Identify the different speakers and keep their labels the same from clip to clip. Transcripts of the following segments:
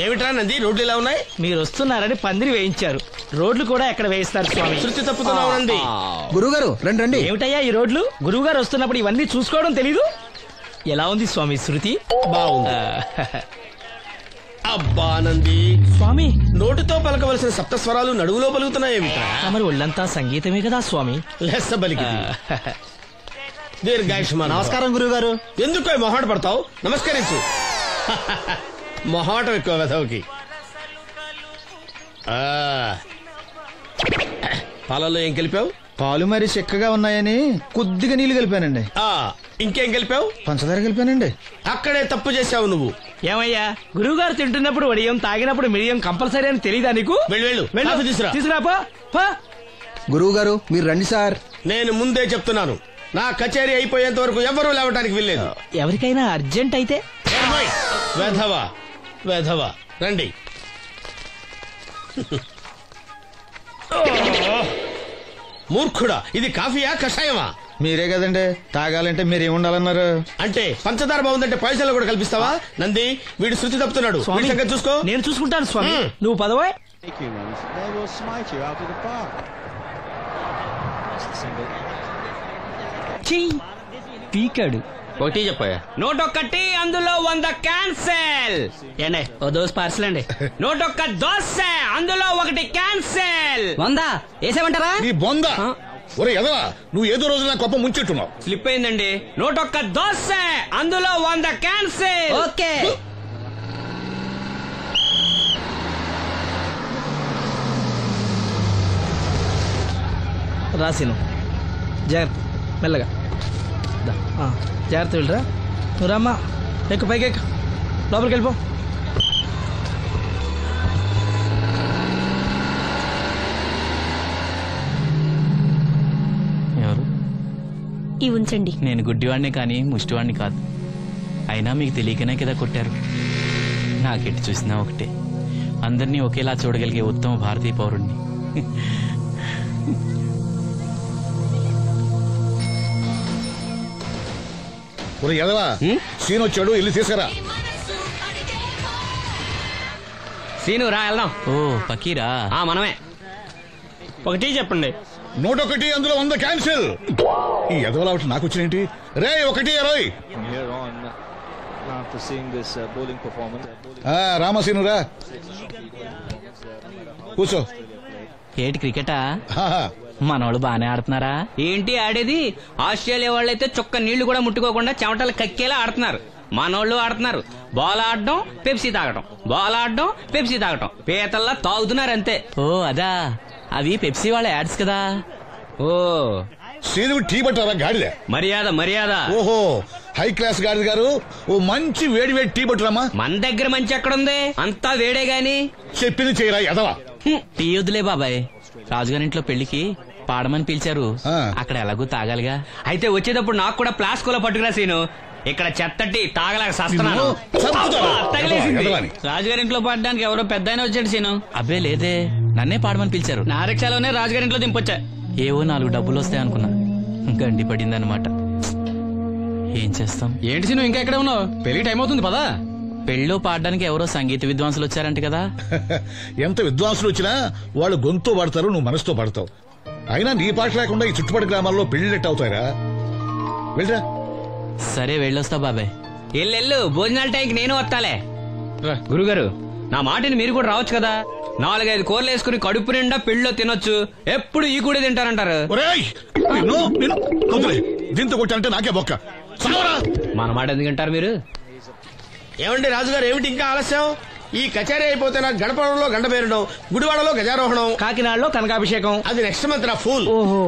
Speaker 1: ఏమిట్రా నంది, రోడ్లు ఇలా ఉన్నాయి?
Speaker 2: మీరు వస్తున్నారని పందిరి వేయించారు. రోడ్లు కూడా ఎక్కడ వేయిస్తారు స్వామి?
Speaker 1: శృతి తప్పుతున్నావు నంది.
Speaker 3: గురుగారు రండి రండి.
Speaker 2: ఏమిటయ్యా ఈ రోడ్లు? గురువు గారు వస్తున్నప్పుడు ఇవన్నీ చూసుకోవడం తెలీదు? ఎలా ఉంది స్వామి శృతి?
Speaker 1: బాగుంది. అబ్బా నంది,
Speaker 2: స్వామి
Speaker 1: నోటితో పలకవలసిన సప్తస్వరాలు నడువులో పలుకుతున్నాయేమిట్రా?
Speaker 2: మరి ఒళ్ళంతా సంగీతమే కదా స్వామి.
Speaker 1: లెస్స బలికి దీర్ఘాయుష్మాన్.
Speaker 3: నమస్కారం గురుగారు.
Speaker 1: ఎందుకు మొహాట పడతావు? నమస్కరించు. మొహాటం ఎక్కువ వెధవుకి. పాలల్లో ఏం కలిపావు?
Speaker 3: పాలు మరి చిక్కగా ఉన్నాయని కొద్దిగా నీళ్లు కలిపానండి.
Speaker 1: ఇంకేం కలిపావు?
Speaker 3: పంచదార కలిపానండి.
Speaker 1: అక్కడే తప్పు చేసావు నువ్వు.
Speaker 2: ఏమయ్యా, గురువు గారు తింటున్నప్పుడు వడియం, తాగినప్పుడు మిడియం కంపల్సరీ అని తెలీదా నీకు?
Speaker 1: వెళ్ళు
Speaker 2: తీసుకురాపో.
Speaker 3: గురువు గారు మీరు రండి సార్.
Speaker 1: నేను ముందే చెప్తున్నాను, నా కచేరీ అయిపోయేంత వరకు ఎవరూ లేవటానికి వెళ్ళలేదు.
Speaker 2: ఎవరికైనా అర్జెంట్ అయితే
Speaker 1: వెధవా వెధవా రండి. మూర్ఖుడా, ఇది కాఫీయా కషాయమా?
Speaker 3: మీరే కదండి తాగాలంటే మీరేముండాలన్నారు?
Speaker 1: అంటే పంచదార బాగుందంటే పైసలు కూడా కల్పిస్తావా? నంది, వీడు శృతి తప్పుతున్నాడు. చూసుకో.
Speaker 2: నేను చూసుకుంటాను స్వామి, నువ్వు పదవా. పీకాడు.
Speaker 1: ఒకటి చెప్పాయా?
Speaker 2: 101 అందులో 100 క్యాన్సెల్. ఏండి ఓ దోశ పార్సల్ అండి. 101 దోశ అందులో 1 క్యాన్సెల్. 100 వేసేమంటారా?
Speaker 4: నీ బొంద. ఒరే ఎదవా, నువ్వు ఏదో రోజు నా గొప్ప ముంచెట్టున్నావు.
Speaker 2: స్లిప్ అయిందండి. 101 దోశ అందులో 100 క్యాన్సెల్. ఓకే. రాసిను జాగ్రత్త, మెల్లగా జాగ్రత్త వెళ్ళరా. నువ్వు రామ్మా, ఎక్కు పైకి ఎక్కు, లోపలికి వెళ్ళిపో.
Speaker 5: ఎవరు?
Speaker 6: ఇవి ఉంచండి.
Speaker 5: నేను గుడ్డివాడినే కానీ ముష్టివాడిని కాదు. అయినా మీకు తెలియకనే కదా కొట్టారు. నాకెట్టి చూసినా ఒకటే, అందరినీ ఒకేలా చూడగలిగే ఉత్తమ భారతీయ పౌరుణ్ణి.
Speaker 4: ఒరే ఎదవా, సీన్ వచ్చాడు, ఇల్లు తీసుకురా.
Speaker 2: సీను రా వెళ్దాం.
Speaker 5: ఓ పకీరా,
Speaker 2: మనమే. ఒకటి చెప్పండి.
Speaker 4: 101 అందులో 100 క్యాన్సిల్. ఈ ఎదవలా ఒకటి నాకు వచ్చినేంటి? రే 1-20. రామసీనురా కూర్చో.
Speaker 5: ఏటి క్రికెటా? మనోళ్ళు బానే ఆడుతున్నారా?
Speaker 2: ఏంటి ఆడేది? ఆస్ట్రేలియా వాళ్ళైతే చొక్క నీళ్లు కూడా ముట్టుకోకుండా చెమటలు కక్కేలా ఆడుతున్నారు. మనోళ్ళు ఆడుతున్నారు బాల్ ఆడడం, పెప్సీ తాగడం, బాల్ ఆడడం, పెప్సీ తాగడం, పీతల్లా తాగుతున్నారు అంతే.
Speaker 5: ఓ అదా, అవి పెప్సీ వాళ్ళ యాడ్స్ కదా.
Speaker 2: ఓ
Speaker 4: సీను టీ పట్టారా గాడిద?
Speaker 2: మర్యాద మర్యాద.
Speaker 4: ఓహో, హై క్లాస్ గాడిద గారు, ఓ మంచి వేడి వేడి టీ పట్టురామా.
Speaker 2: మన దగ్గర మంచి ఎక్కడుంది, అంతా వేడే గాని.
Speaker 4: చెప్పింది చేయరా ఎదవా.
Speaker 5: టీ వద్దులే బాబాయ్, రాజుగారింట్లో పెళ్లికి పాడమని పిలిచారు, అక్కడ ఎలాగూ తాగాలిగా.
Speaker 2: అయితే వచ్చేటప్పుడు నాకు కూడా ప్లాస్కోలో పట్టుకురా సీను. ఇక్కడ చెత్తటి తాగలేక సస్తున్నాను. రాజుగారింట్లో పాడడానికి ఎవరో పెద్ద ఆయన వచ్చాడు సీను.
Speaker 5: అబ్బే లేదే, నన్నే పాడమని పిలిచారు.
Speaker 2: నా రిక్షాలోనే రాజుగారింట్లో దింపొచ్చా.
Speaker 5: ఏవో 4 డబ్బులు వస్తాయనుకున్నా, గండి పడిందనమాట. ఏం చేస్తాం?
Speaker 2: ఏంటి సీను ఇంకా ఎక్కడ ఉన్నావు? పెళ్లి టైం అవుతుంది పదా.
Speaker 5: పెళ్ళిలో పాడడానికి ఎవరో సంగీత విద్వాంసులు వచ్చారంట కదా.
Speaker 4: ఎంత విద్వాంసులు వచ్చినా వాళ్ళు గొంతు పడతారు, నువ్వు మనసుతో పడతావు. అయినా నీ పాట లేకుండా ఈ చుట్టుపక్కల గ్రామాల్లో పెళ్లినట్టు అవుతారా? వెళ్ళరా.
Speaker 5: సరే వెళ్ళొస్తా బాబాయ్.
Speaker 2: ఎల్లెళ్ళు, భోజనాల టైంకి నేను వస్తాలే. గురుగారు, నా మాటని మీరు కూడా రావచ్చు కదా. 4-5 కూరలు వేసుకుని కడుపు నిండా పెళ్ళిలో తినొచ్చు. ఎప్పుడు ఈ కూడా తింటారంటారు.
Speaker 4: దీంతో కొట్టాలంటే నాకే బొక్క.
Speaker 2: మన మాట ఎందుకు తింటారు మీరు?
Speaker 1: ఏమండి రాజుగారు, ఏమిటి ఇంకా ఆలస్యం? ఈ కచేరీ అయిపోతే నాకు గణపవరంలో గండ పేరడం, గుడివాడలో గజారోహణం,
Speaker 2: కాకినాడలో కనకాభిషేకం.
Speaker 1: అది నెక్స్ట్ మంత్ నా ఫూల్.
Speaker 2: ఓహో,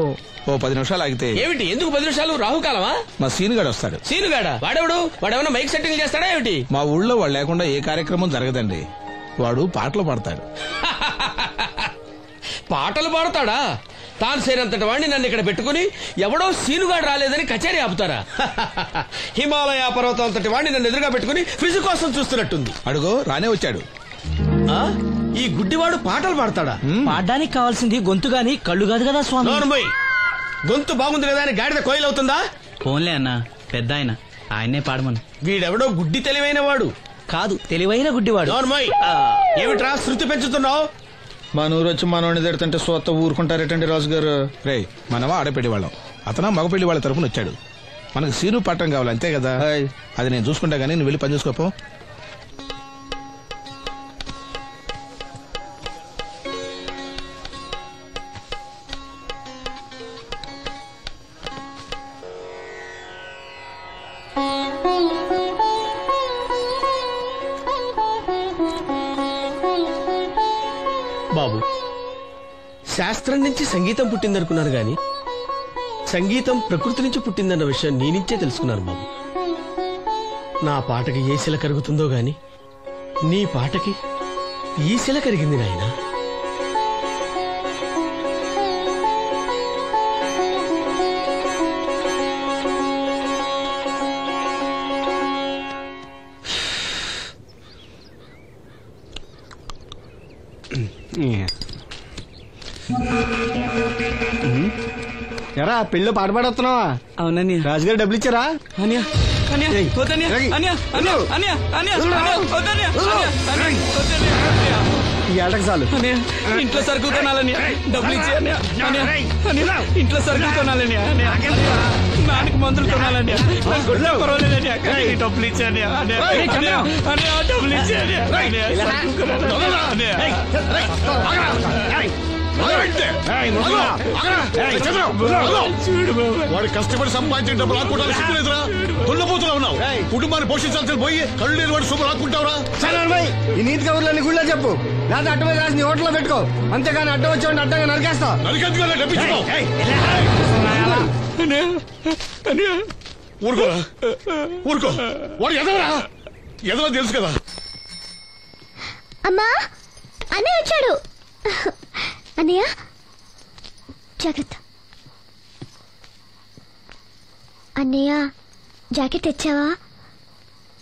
Speaker 3: ఓ 10 నిమిషాలు ఆగితే.
Speaker 1: ఏమిటి, ఎందుకు 10 నిమిషాలు? రాహుకాలమా?
Speaker 3: మా సీనుగాడు వస్తాడు.
Speaker 1: సీనుగాడా? వాడేమన్నా మైక్ సెట్టింగ్ చేస్తాడా ఏమిటి?
Speaker 3: మా ఊళ్ళో వాడు లేకుండా ఏ కార్యక్రమం జరగదండి. వాడు పాటలు పాడతాడు.
Speaker 1: పాటలు పాడతాడా? తాను సేనంతటి వాడిని నన్ను ఇక్కడ పెట్టుకుని ఎవడో సీనుగాడు రాలేదని కచేరీ ఆపుతారా? హిమాలయ పర్వతం అంతటి వాడిని నన్ను ఎదురుగా పెట్టుకుని ఫిజు కోసం చూస్తున్నట్టుంది.
Speaker 3: అడుగో రానే వచ్చాడు.
Speaker 1: ఈ గుడ్డివాడు పాటలు పాడతాడా?
Speaker 2: పాడడానికి కావాల్సింది గొంతు గాని కళ్ళు కాదు కదా స్వామి.
Speaker 1: గొంతు బాగుంది కదా అని గాడిద కోయిలవుతుందా?
Speaker 5: ఫోన్లే అన్న, పెద్ద ఆయన్నే పాడమను.
Speaker 1: వీడెవడో గుడ్డి తెలివైన వాడు
Speaker 7: కాదు, తెలివైన గుడ్డివాడు.
Speaker 1: నోర్మోయ్. ఏమిట్రా శృతి పెంచుతున్నావు?
Speaker 3: మన ఊరు వచ్చి మనోడిని తిడుతుంటే సొత్త ఊరుకుంటారేటండి రాజు గారు. రే, మనమా ఆడపెళ్లి వాళ్ళం, అతను మగపెళ్లి వాళ్ళ తరపున వచ్చాడు. మనకు సీను పట్టం కావాలి అంతే కదా. అది నేను చూసుకుంటా గానీ నువ్వు వెళ్ళి పని చూసుకోపో.
Speaker 1: బాబు, శాస్త్రం నుంచి సంగీతం పుట్టిందనుకున్నాను గాని సంగీతం ప్రకృతి నుంచి పుట్టిందన్న విషయం నీ నుంచే తెలుసుకున్నాను బాబు. నా పాటకి ఏ శిల కరుగుతుందో గాని నీ పాటకి ఈ శిల కరిగింది నాయనా.
Speaker 7: ఎరా పెళ్ళి పాట పాడుతున్నావా? అవునని రాజుగారు డబ్బులు ఇచ్చారా? ఈ ఏటకు చాలు. ఇంట్లో సరుకులు కొనాలని డబ్బులు ఇచ్చాను. ఇంట్లో సరుకులు కొనాలని, నాన్నకి మందులు కొనాలని, పర్వాలేదని డబ్బులు ఇచ్చాను. డబ్బులు ఇచ్చాను.
Speaker 4: వాడు కష్టపడి సంపాదించిన డబ్బులు ఆకుంటారు. సిగ్గులేదురా? దున్నపోతున్నా ఉన్నావు. కుటుంబాన్ని పోషించాల్సిన పోయి కళ్ళు లేని వాడు శుభ్రం ఆకుంటావురా?
Speaker 7: ఈ నీతి కబుర్లన్నీ గుళ్ళో చెప్పు, లేదా అడ్డ మీద రాసి నీ హోటల్లో పెట్టుకో. అంతేగాని అడ్డం వచ్చి అడ్డంగా నరికేస్తా.
Speaker 4: నరికెందుకు డబ్బించుకో. ఊరుకోరా, ఊరుకో. వాడు ఎదవరా? ఎదవ తెలుసు కదా.
Speaker 8: అమ్మా, అన్నయ్య వచ్చాడు. అన్నయ్య జాగ్రత్త. అన్నయ్య జాకెట్ తెచ్చావా?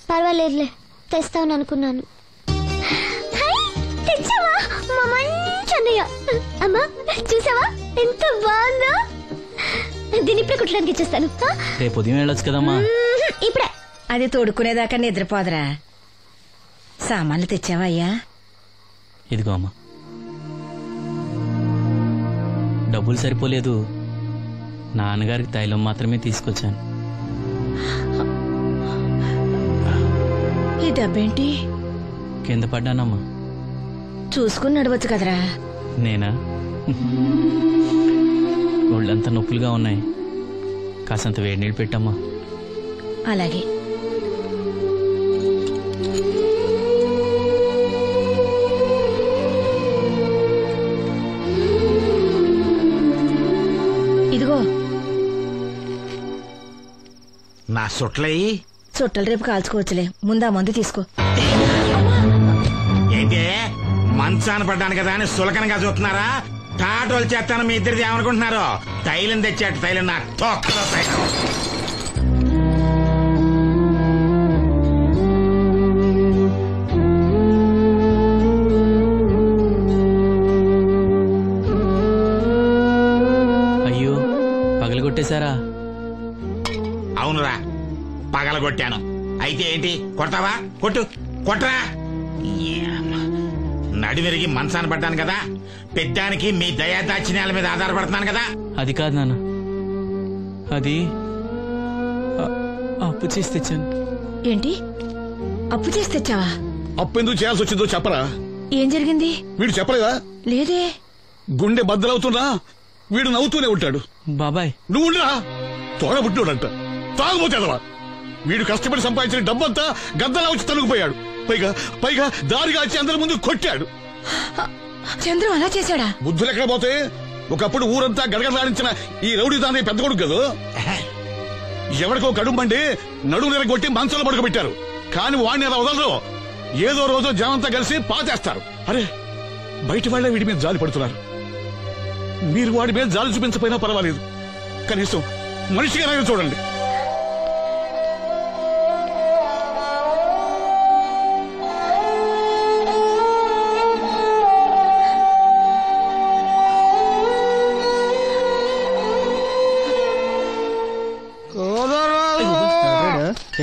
Speaker 8: పర్వాలేదులే, తెస్తావని అనుకున్నాను. తెచ్చావా? మా మంచి అన్నయ్య. అమ్మా చూసావా ఎంత బాగుందో? దీన్ని ఇప్పుడే కుట్టడానికి ఇచ్చేస్తాను.
Speaker 5: రేపు ఉదయం వెళ్ళొచ్చు కదమ్మా.
Speaker 8: ఇప్పుడే.
Speaker 9: అది తోడుకునేదాకా నిద్రపోదరా. సామాన్లు తెచ్చావా అయ్యా?
Speaker 5: ఇదిగో అమ్మా. డబ్బులు సరిపోలేదు, నాన్నగారికి తైలం మాత్రమే తీసుకొచ్చాను.
Speaker 9: ఈ డబ్బేంటి?
Speaker 5: కింద పడ్డానమ్మా.
Speaker 9: చూసుకుని నడవచ్చు కదరా.
Speaker 5: నేనా? ఒళ్ళంతా నొప్పులుగా ఉన్నాయి, కాసంత వేడి నీళ్ళు పెట్టమ్మా.
Speaker 9: అలాగే. ఇదిగో
Speaker 3: నా సొట్లయి
Speaker 9: చుట్టలు రేపు కాల్చుకోవచ్చులే, ముందా మందు తీసుకో.
Speaker 3: ఏంటి మంచాన పడ్డాను కదా అని సులకనగా చూస్తున్నారా? టాటోలు చేస్తాను మీ ఇద్దరిది ఏమనుకుంటున్నారు? తైలం తెచ్చాడు, తైలం నా తొక్కలో తైలం.
Speaker 5: అయ్యో, పగలగొట్టేశారా?
Speaker 3: అవునురా, పగలగొట్టాను. అయితే ఏంటి, కొడతావా? కొట్టు, కొట్టరా. నడివిరిగి మంచాన పడ్డాను కదా, పెద్దానికి మీ దయాదాచిన్యాల మీద ఆధారపడుతున్నాను కదా.
Speaker 5: అది కాదు నాన్న, అది అప్పు చేసి తెచ్చాను.
Speaker 9: ఏంటి, అప్పు చేసి తెచ్చావా?
Speaker 4: అప్పు ఎందుకు చేయాల్సి వచ్చిందో చెప్పరా?
Speaker 9: ఏం జరిగింది?
Speaker 4: వీడు చెప్పలేదా?
Speaker 9: లేదే.
Speaker 4: గుండె బద్దలవుతున్నా వీడు నవ్వుతూనే ఉంటాడు.
Speaker 5: బాబాయ్
Speaker 4: నువ్వు ఉండరా? తోడబుట్టినోడంట, తాగుపోతేదవా. వీడు కష్టపడి సంపాదించిన డబ్బంతా గద్దలా వచ్చి తనుకుపోయాడు. పైగా పైగా దారిగా వచ్చి అందరి ముందు కొట్టాడు.
Speaker 9: చంద్రం అలా చేశాడా?
Speaker 4: బుద్ధులు ఎక్కడ పోతే, ఒకప్పుడు ఊరంతా గడగడలాడించిన ఈ రౌడీ దాని పెద్ద కొడుకు కదా. ఎవరికో కడుంబండి నడుము నిరగొట్టి మంచంలో పడుకోబెట్టారు. కాని వాడిని అలా వదలరు. ఏదో రోజు జనంతా కలిసి పాతేస్తారు. అరే, బయట వాళ్లే వీడి మీద జాలి పడుతున్నారు. మీరు వాడి మీద జాలి చూపించపోయినా పర్వాలేదు, కనీసం మనిషిగా చూడండి.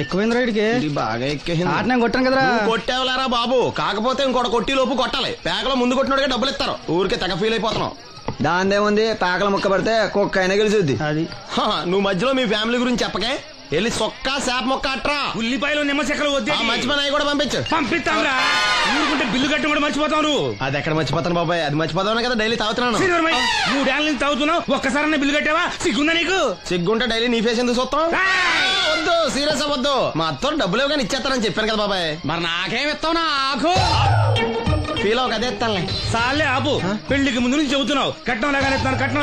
Speaker 7: ఎక్కువైంది రైడ్కి
Speaker 1: బాగా ఎక్కేసింది.
Speaker 7: ఆట నేను కొట్టాను కదరా.
Speaker 1: కొట్టేవలేరా బాబు, కాకపోతే ఇంకోటి కొట్టి లోపు కొట్టాలి. పేకలో ముందు కొట్టినోడిగా డబ్బులు ఇస్తారు. ఊరికే తెగ ఫీల్ అయిపోతున్నావు.
Speaker 7: దాందేముంది, పేకల ముక్క పడితే కుక్క అయినా గెలిచుద్ది. అది
Speaker 1: నువ్వు మధ్యలో మీ ఫ్యామిలీ గురించి చెప్పకే. వెళ్ళి సొక్క శాప మొక్క అట్రా.
Speaker 4: ఉల్లిపాయలు నిమ్మచెక్కలు వద్దే
Speaker 1: మర్చిపోయినా కూడా పంపించు.
Speaker 4: పంపిస్తాంరా. ఊరుకుంటే బిల్లు కట్టడం కూడా మర్చిపోతావు నువ్వు.
Speaker 1: అది ఎక్కడ మర్చిపోతాను బాబాయ్, అది మర్చిపోతావు కదా డైలీ తాగుతున్నాను.
Speaker 4: 3 ఏళ్ళ నుంచి తాగుతున్నావు, ఒక్కసారి బిల్లు కట్టావా? సిగ్గుందా నీకు?
Speaker 1: సిగ్గుంటే డైలీ నీ ఫేస్ ఎందుకు చూస్తాం? వద్దు, సీరియస్ అవ్వద్దు. మా అత్తో డబ్బులు ఇవ్వగానే ఇచ్చేస్తానని చెప్పాను కదా బాబాయ్.
Speaker 2: మరి నాకేం ఇస్తావు నాకు?
Speaker 1: ఫీల్ అవ్వక అదే ఇస్తానులే.
Speaker 4: సాలే ఆపు. పెళ్లికి ముందు నుంచి చెబుతున్నావు కట్నం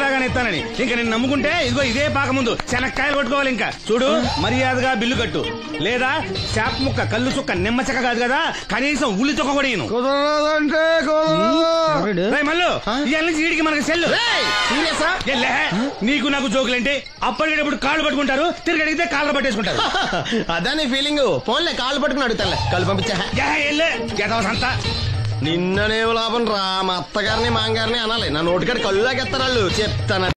Speaker 4: లాగానే ఇస్తానని. ఇంకా నేను నమ్ముకుంటే ఇదిగో ఇదే పాక ముందు శనక్కాయలు కొట్టుకోవాలి. ఇంకా చూడు, మర్యాదగా బిల్లు కట్టు, లేదా చేప ముక్క, కళ్ళు చుక్క, నిమ్మ చెక్క కాదు కదా, కనీసం ఉల్లి తొక్క కూడా ఇయ్యను. మళ్ళీ ఇవాళ నుంచి వీడికి మనకి సెల్లు. నీకు నాకు జోకులేంటి? అప్పటికేటప్పుడు కాళ్ళు పట్టుకుంటారు, తిరిగి అడిగితే కాళ్ళు పట్టేసుకుంటారు.
Speaker 1: అదే నీ ఫీలింగ్. ఫోన్లే కాళ్ళు పట్టుకుని అడుగుతానులే. కళ్ళు పంపించా.
Speaker 4: అంతా
Speaker 1: నిన్ననే లాభం రా. మా అత్తగారిని మాంగారిని అనాలి. నా నోటికాడ కళ్ళు లాగేస్తారు వాళ్ళు. చెప్తాను.